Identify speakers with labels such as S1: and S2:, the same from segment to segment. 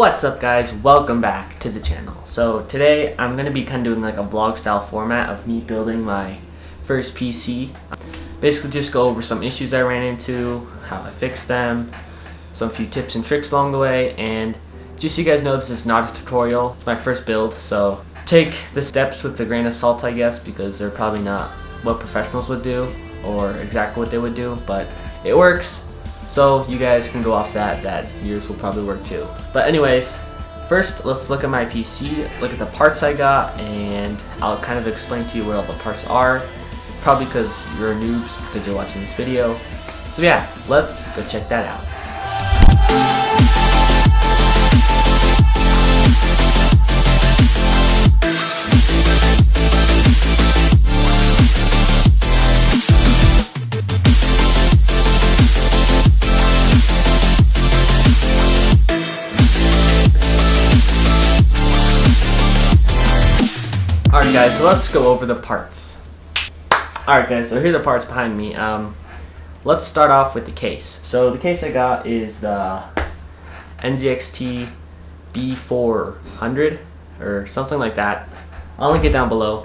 S1: What's up guys, welcome back to the channel. So today I'm going to be kind of doing like a vlog style format of me building my first PC. Basically just go over some issues I ran into, how I fixed them, some few tips and tricks along the way, and just so you guys know, this is not a tutorial. It's my first build, so take the steps with a grain of salt, I guess, because they're probably not what professionals would do or exactly what they would do, but it works. So you guys can go off that yours will probably work too. But anyways, first let's look at my PC, look at the parts I got, and I'll kind of explain to you where all the parts are. Probably because you're noobs because you're watching this video. So yeah, let's go check that out. Alright guys, so let's go over the parts. Alright guys, so here are the parts behind me. Let's start off with the case. So the case I got is the NZXT B400 or something like that. I'll link it down below.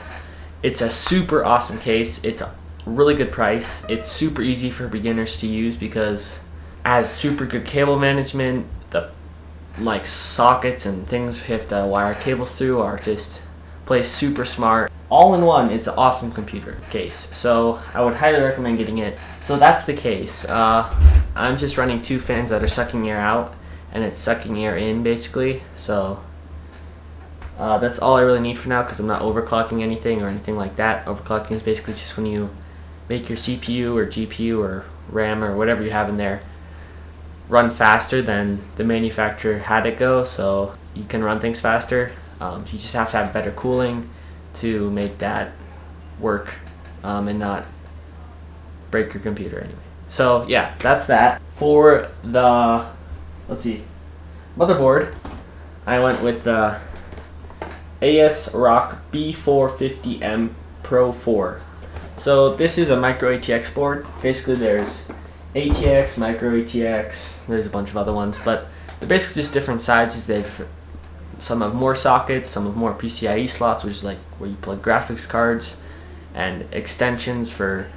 S1: It's a super awesome case. It's a really good price. It's super easy for beginners to use because it has super good cable management. The sockets and things you have to wire cables through are just plays super smart. All in one, it's an awesome computer case. So I would highly recommend getting it. So that's the case. I'm just running two fans that are sucking air out and it's sucking air in basically. So that's all I really need for now because I'm not overclocking anything or anything like that. Overclocking is basically just when you make your CPU or GPU or RAM or whatever you have in there run faster than the manufacturer had it go, so you can run things faster. You just have to have better cooling to make that work and not break your computer anyway. So yeah, that's that. For the, let's see, motherboard, I went with the ASRock B450M Pro 4. So this is a micro ATX board. Basically there's ATX, micro ATX, there's a bunch of other ones, but they're basically just different sizes. Some have more sockets, some have more PCIe slots, which is like where you plug graphics cards, and extensions for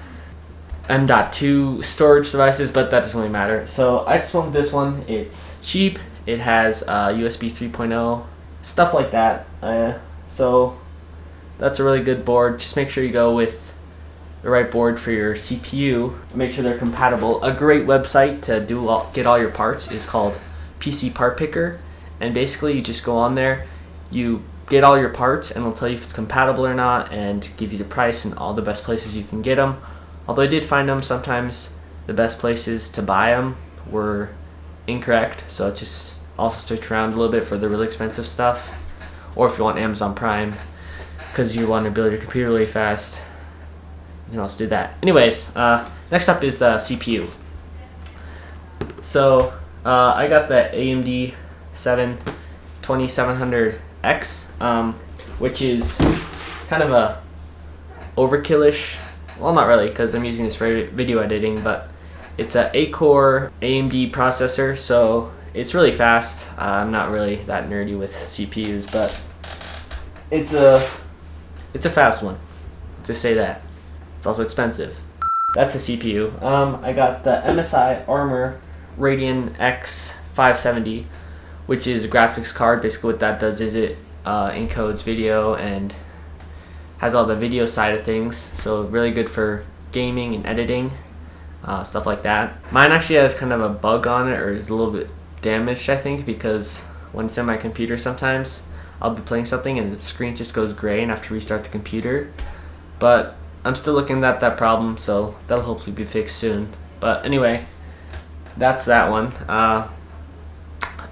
S1: M.2 storage devices, but that doesn't really matter. So I just went with this one. It's cheap. It has USB 3.0, stuff like that. So that's a really good board. Just make sure you go with the right board for your CPU. Make sure they're compatible. A great website to get all your parts is called PC Part Picker. And basically you just go on there, you get all your parts, and it'll tell you if it's compatible or not and give you the price and all the best places you can get them. Although I did find them, sometimes the best places to buy them were incorrect, so just also search around a little bit for the really expensive stuff. Or if you want Amazon Prime because you want to build your computer really fast, you can also do that. Anyways, next up is the CPU. So I got the AMD 2700X, which is kind of a overkillish. Well, not really, because I'm using this for video editing, but it's a 8-core AMD processor, so it's really fast. I'm not really that nerdy with CPUs, but it's a fast one. Just say that. It's also expensive. That's the CPU. I got the MSI Armor Radeon X 570. Which is a graphics card. Basically what that does is it encodes video and has all the video side of things. So really good for gaming and editing, stuff like that. Mine actually has kind of a bug on it, or is a little bit damaged, I think, because when it's in my computer sometimes I'll be playing something and the screen just goes gray and I have to restart the computer. But I'm still looking at that problem, so that'll hopefully be fixed soon. But anyway, that's that one.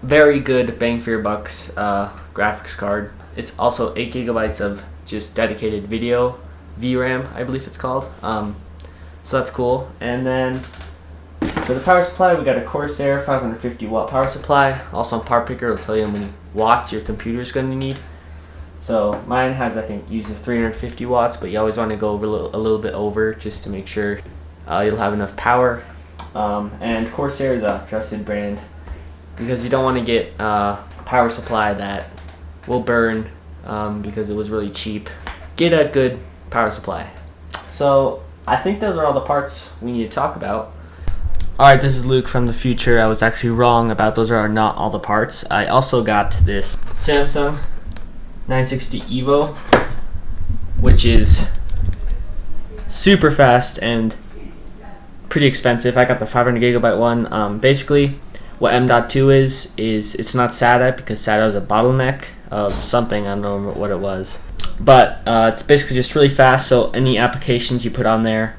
S1: Very good bang for your bucks graphics card. It's also 8 gigabytes of just dedicated video VRAM, I believe it's called. So that's cool. And then for the power supply, we got a Corsair 550 watt power supply. Also on Power Picker, it'll tell you how many watts your computer is going to need. So mine has, I think, uses 350 watts, but you always want to go over a little bit over just to make sure you'll have enough power. And Corsair is a trusted brand because you don't want to get power supply that will burn because it was really cheap. Get a good power supply. So I think those are all the parts we need to talk about. Alright, this is Luke from the future. I was actually wrong about those are not all the parts. I also got this Samsung 960 EVO, which is super fast and pretty expensive. I got the 500 gigabyte one. Basically, what M.2 is it's not SATA because SATA is a bottleneck of something. I don't know what it was. But it's basically just really fast, so any applications you put on there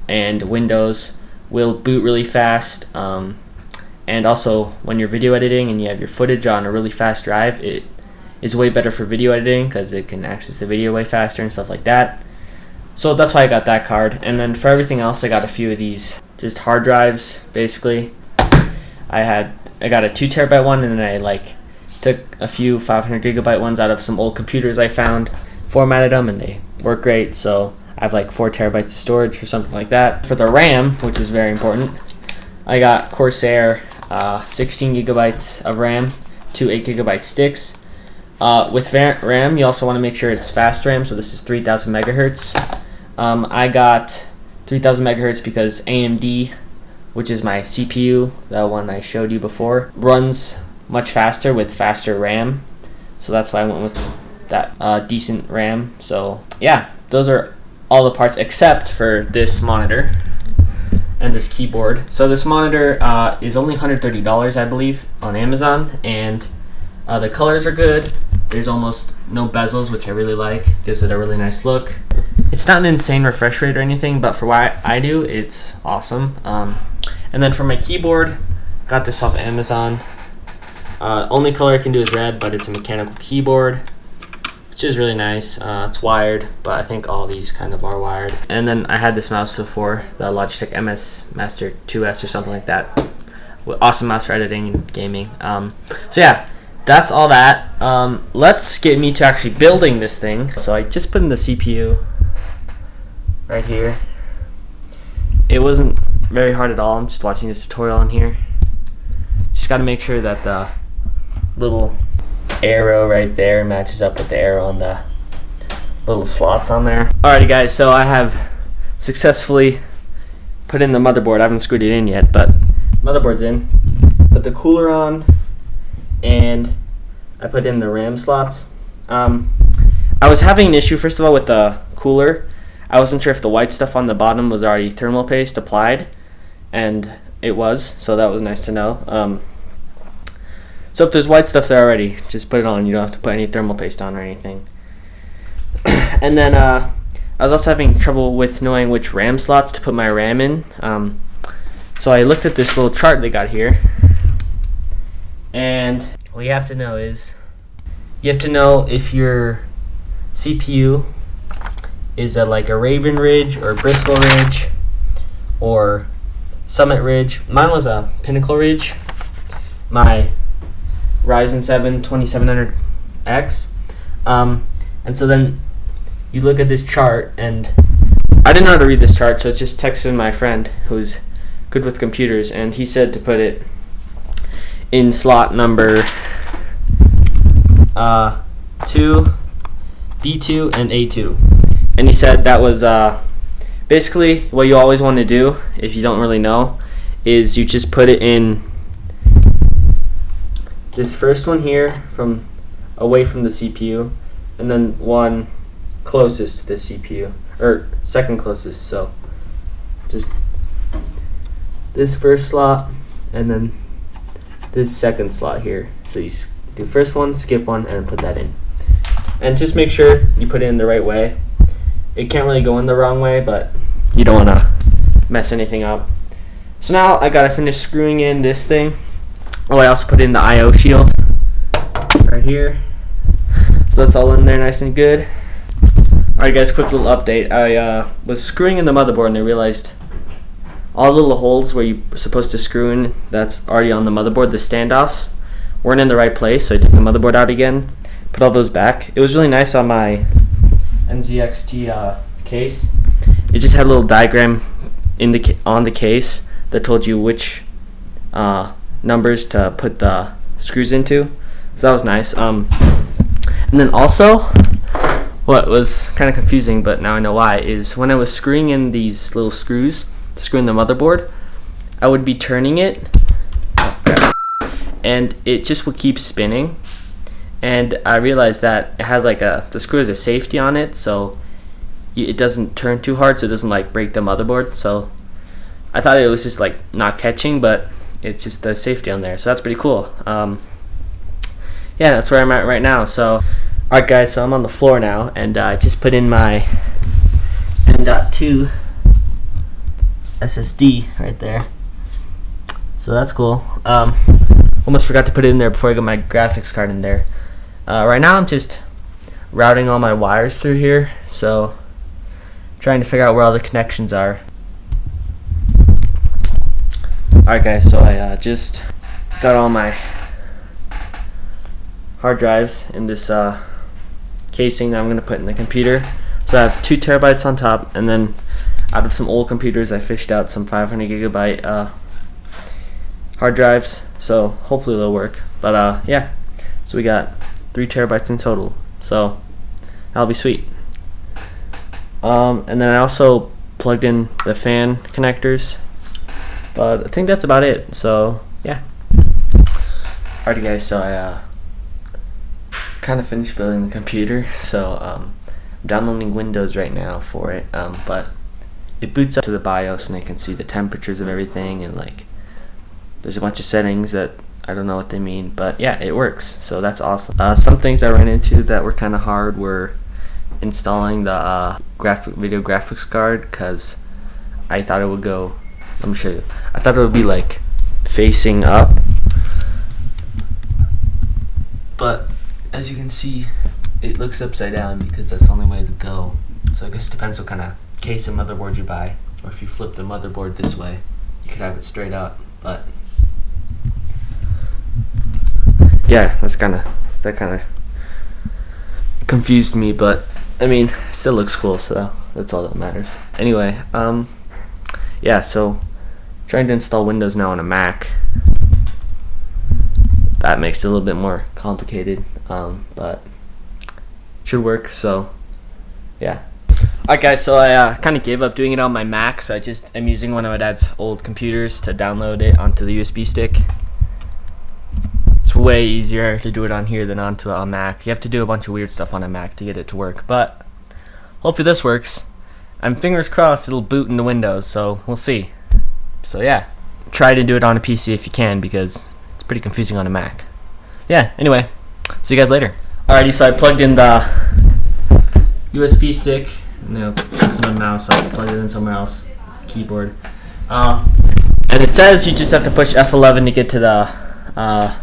S1: and Windows will boot really fast. And also, when you're video editing and you have your footage on a really fast drive, it is way better for video editing because it can access the video way faster and stuff like that. So that's why I got that card. And then for everything else, I got a few of these just hard drives, basically. I got a 2 terabyte one, and then I took a few 500 gigabyte ones out of some old computers I found, formatted them, and they work great. So I have 4 terabytes of storage or something like that. For the RAM, which is very important, I got Corsair 16 gigabytes of RAM, 2 8 gigabyte sticks. With RAM, you also want to make sure it's fast RAM, so this is 3000 megahertz. I got 3000 megahertz because AMD, which is my CPU, the one I showed you before, runs much faster with faster RAM. So that's why I went with that decent RAM. So yeah, those are all the parts except for this monitor and this keyboard. So this monitor is only $130, I believe, on Amazon, and the colors are good. There's almost no bezels, which I really like. Gives it a really nice look. It's not an insane refresh rate or anything, but for what I do, it's awesome. And then for my keyboard, got this off Amazon. Only color I can do is red, but it's a mechanical keyboard, which is really nice. It's wired, but I think all these kind of are wired. And then I had this mouse before, the Logitech MS Master 2S or something like that. Awesome mouse for editing and gaming. So yeah, that's all that. Let's get me to actually building this thing. So I just put in the CPU right here. It wasn't very hard at all. I'm just watching this tutorial on here. Just got to make sure that the little arrow right there matches up with the arrow on the little slots on there. Alrighty guys, so I have successfully put in the motherboard. I haven't screwed it in yet, but motherboard's in. Put the cooler on, and I put in the RAM slots. I was having an issue, first of all, with the cooler. I wasn't sure if the white stuff on the bottom was already thermal paste applied, and it was, so that was nice to know. So if there's white stuff there already, just put it on. You don't have to put any thermal paste on or anything. And then I was also having trouble with knowing which RAM slots to put my RAM in. So I looked at this little chart they got here, and what you have to know is you have to know if your CPU is like a Raven Ridge or Bristol Ridge or Summit Ridge. Mine was a Pinnacle Ridge, my Ryzen 7 2700X. And so then you look at this chart, and I didn't know how to read this chart, so I just texted my friend who's good with computers, and he said to put it in slot number 2, B2, and A2. And he said that was basically what you always want to do if you don't really know, is you just put it in this first one here from away from the CPU, and then one closest to the CPU, or second closest. So just this first slot and then this second slot here. So you do first one, skip one, and put that in. And just make sure you put it in the right way. It can't really go in the wrong way, but you don't want to mess anything up. So now I gotta finish screwing in this thing. Oh, I also put in the I/O shield right here. So that's all in there nice and good. Alright guys, quick little update. I was screwing in the motherboard and I realized all the little holes where you're supposed to screw in that's already on the motherboard, the standoffs, weren't in the right place, so I took the motherboard out again, put all those back. It was really nice on my NZXT case. It just had a little diagram in on the case that told you which numbers to put the screws into. So that was nice. And then also, what was kind of confusing, but now I know why, is when I was screwing in these little screws to screw in the motherboard, I would be turning it, and it just would keep spinning. And I realized that it has like the screw has a safety on it, so it doesn't turn too hard, so it doesn't like break the motherboard. So I thought it was just like not catching, but it's just the safety on there, so that's pretty cool. Yeah, that's where I'm at right now. So alright guys, so I'm on the floor now, and I just put in my M.2 SSD right there, so that's cool. Almost forgot to put it in there before I got my graphics card in there. Right now I'm just routing all my wires through here, so trying to figure out where all the connections are. Alright guys, so I just got all my hard drives in this casing that I'm going to put in the computer. So I have 2 terabytes on top, and then out of some old computers I fished out some 500 gigabyte hard drives, so hopefully they'll work. But yeah, so we got 3 terabytes in total, so that'll be sweet. And then I also plugged in the fan connectors, but I think that's about it. So yeah. Alrighty guys, so I kind of finished building the computer, so I'm downloading Windows right now for it, but it boots up to the BIOS and I can see the temperatures of everything, and like there's a bunch of settings that I don't know what they mean, but yeah, it works, so that's awesome. Some things I ran into that were kind of hard were installing the video graphics card, because I thought it would go, let me show you, I thought it would be like facing up, but as you can see it looks upside down because that's the only way to go. So I guess it depends what kind of case and motherboard you buy, or if you flip the motherboard this way you could have it straight up, but yeah, that kind of confused me, but I mean, it still looks cool, so that's all that matters. Anyway, yeah, so trying to install Windows now on a Mac, that makes it a little bit more complicated, but should work, so yeah. Alright guys, so I kind of gave up doing it on my Mac, so I'm using one of my dad's old computers to download it onto the USB stick. It's way easier to do it on here than onto a Mac. You have to do a bunch of weird stuff on a Mac to get it to work, but hopefully this works. I'm fingers crossed it'll boot into Windows, so we'll see. So yeah, try to do it on a PC if you can, because it's pretty confusing on a Mac. Yeah, anyway, see you guys later. Alrighty, so I plugged in the USB stick. No, this is my mouse, so I plugged it in somewhere else. Keyboard. And it says you just have to push F11 to get to the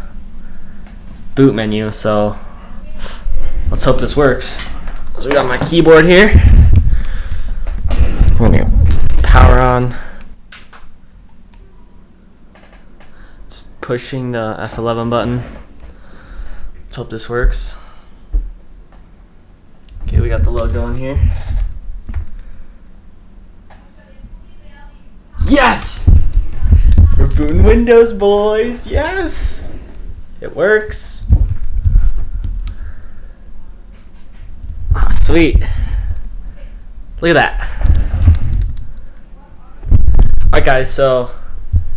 S1: boot menu, so let's hope this works. So we got my keyboard here. I'm gonna power on. Just pushing the F11 button. Let's hope this works. Okay, we got the logo in here. Yes! We're booting Windows, boys! Yes! It works. Ah, sweet. Look at that. Alright guys, so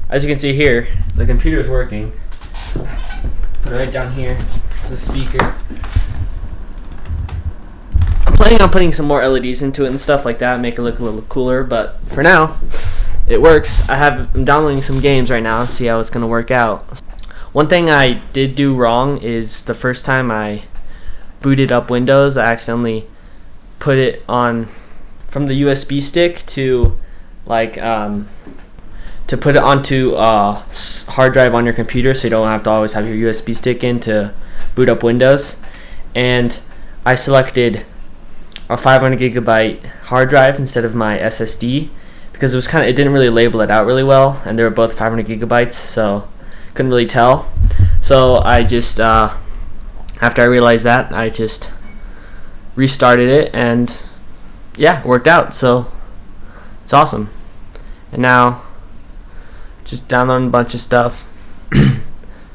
S1: as you can see here, the computer's working. Put it right down here. It's a speaker. I'm planning on putting some more LEDs into it and stuff like that, make it look a little cooler, but for now, it works. I'm downloading some games right now, see how it's gonna work out. One thing I did do wrong is the first time I booted up Windows, I accidentally put it on from the USB stick to like to put it onto a hard drive on your computer, so you don't have to always have your USB stick in to boot up Windows. And I selected a 500 gigabyte hard drive instead of my SSD because it didn't really label it out really well, and they were both 500 gigabytes, so couldn't really tell. So I just after I realized that, I just restarted it, and yeah, it worked out, so it's awesome. And now just downloading a bunch of stuff.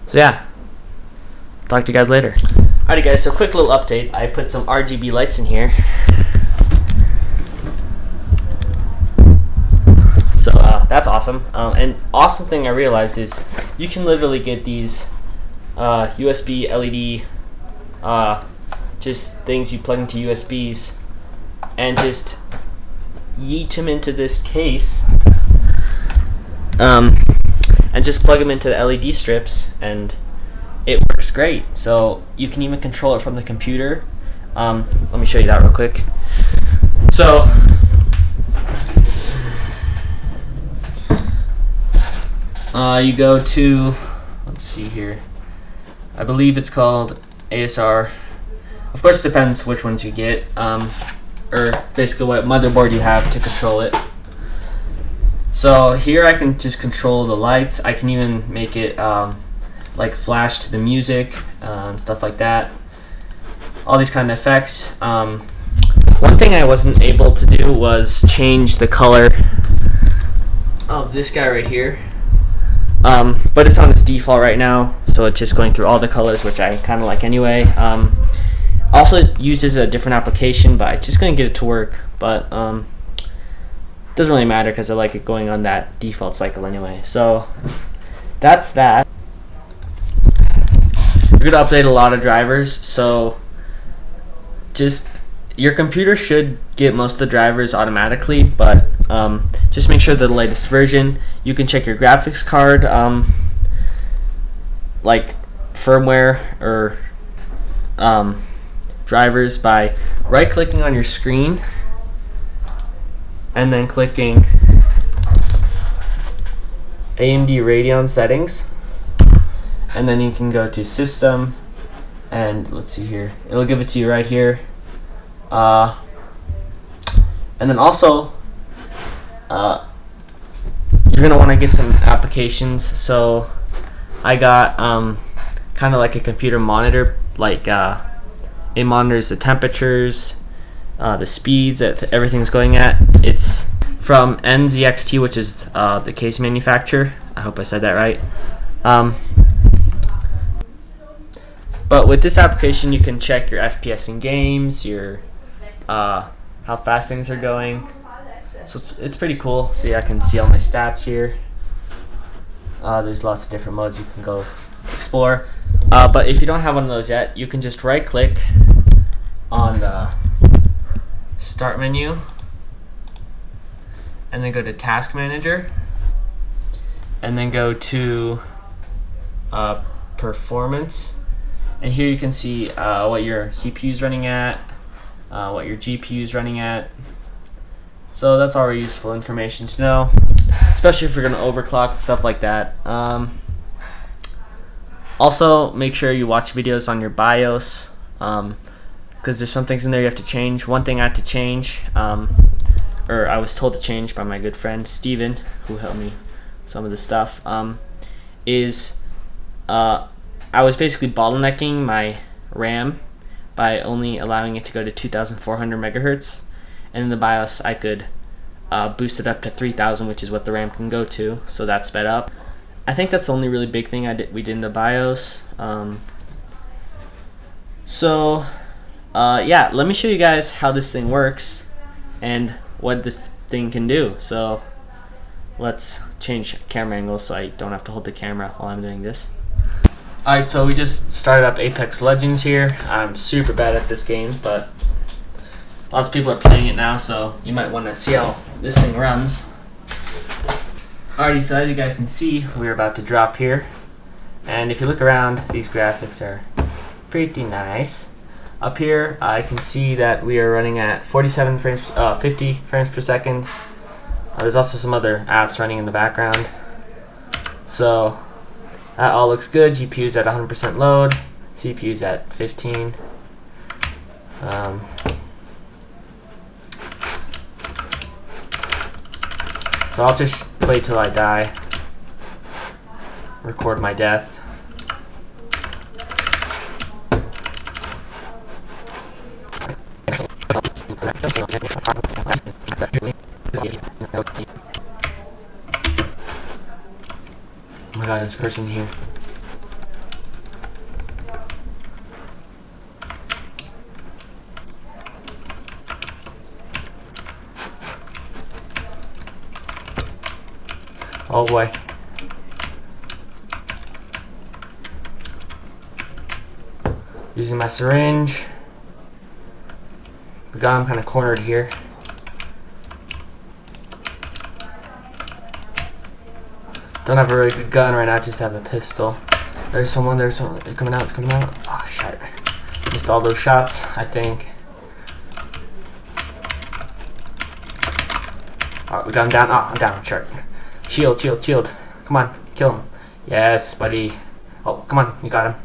S1: So yeah, talk to you guys later. Alrighty guys, so quick little update. I put some RGB lights in here. So that's awesome. And awesome thing I realized is you can literally get these USB LED just things you plug into USBs and just yeet them into this case and just plug them into the LED strips, and it works great. So you can even control it from the computer. Let me show you that real quick. So you go to, let's see here, I believe it's called ASR. Of course it depends which ones you get, or basically what motherboard you have to control it. So here I can just control the lights. I can even make it like flash to the music and stuff like that. All these kind of effects. One thing I wasn't able to do was change the color of this guy right here. But it's on its default right now, so it's just going through all the colors, which I kind of like anyway. Also it uses a different application, but it's just going to get it to work. But doesn't really matter because I like it going on that default cycle anyway. So that's that. We're going to update a lot of drivers, so just your computer should get most of the drivers automatically, but just make sure they're the latest version. You can check your graphics card like firmware or drivers by right clicking on your screen and then clicking AMD Radeon settings, and then you can go to system, and let's see here, it'll give it to you right here. And then also you're gonna want to get some applications. So I got kind of like a computer monitor, like it monitors the temperatures, the speeds that everything's going at. It's from NZXT, which is the case manufacturer. I hope I said that right. But with this application you can check your FPS in games, your how fast things are going. So it's pretty cool. See, I can see all my stats here. There's lots of different modes you can go explore. But if you don't have one of those yet, you can just right click on the start menu and then go to task manager and then go to performance, and here you can see what your CPU is running at, what your GPU is running at. So that's already useful information to know, especially if you're going to overclock, stuff like that. Also, make sure you watch videos on your BIOS, because there's some things in there you have to change. One thing I had to change, or I was told to change by my good friend Steven, who helped me some of the stuff, is I was basically bottlenecking my RAM by only allowing it to go to 2,400 megahertz, and in the BIOS I could boost it up to 3,000, which is what the RAM can go to, so that sped up. I think that's the only really big thing we did in the BIOS. Yeah, let me show you guys how this thing works and what this thing can do. So let's change camera angle so I don't have to hold the camera while I'm doing this. Alright, so we just started up Apex Legends here. I'm super bad at this game, but lots of people are playing it now, so you might want to see how this thing runs. Alrighty, so as you guys can see, we're about to drop here. And if you look around, these graphics are pretty nice. Up here, I can see that we are running at 50 frames per second. There's also some other apps running in the background. So that all looks good. GPU's at 100% load. CPU's at 15. So I'll just play till I die. Record my death. Oh my god, there's a person here. Oh boy. Using my syringe. We got him kind of cornered here. Don't have a really good gun right now, just have a pistol. There's someone, they're coming out, it's coming out. Oh shit. Missed all those shots, I think. Oh, we got him down. Oh, I'm down, sure. Shield, shield, shield. Come on, kill him. Yes, buddy. Oh, come on, you got him.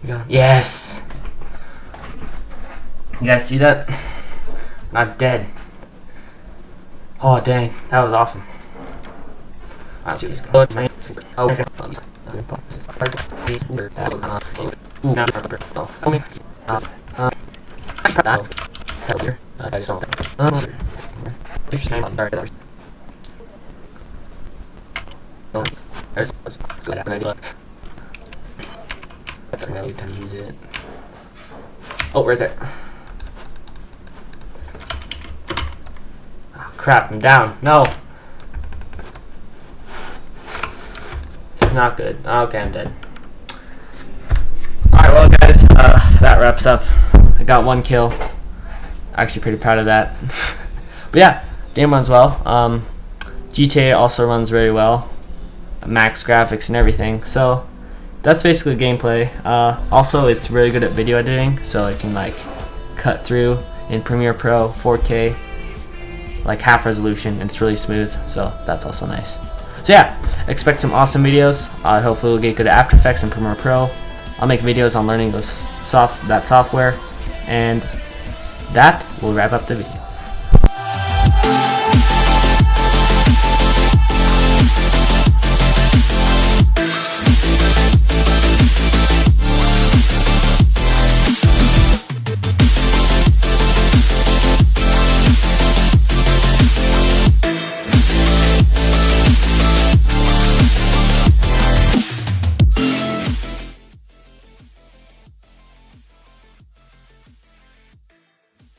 S1: You got him. Yes! You guys see that? Not dead. Oh, dang, that was awesome. Let's see this guy. Oh, okay. That's how you can use it. Oh, right there. Oh, crap, I'm down. No. It's not good. Okay, I'm dead. Alright, well guys, that wraps up. I got 1 kill. Actually pretty proud of that. But yeah, game runs well. GTA also runs very well. Max graphics and everything. So that's basically gameplay. Also, it's really good at video editing, so it can like cut through in Premiere Pro 4K, like half resolution, and it's really smooth. So that's also nice. So yeah, expect some awesome videos. Hopefully we'll get good at After Effects and Premiere Pro. I'll make videos on learning that software, and that will wrap up the video.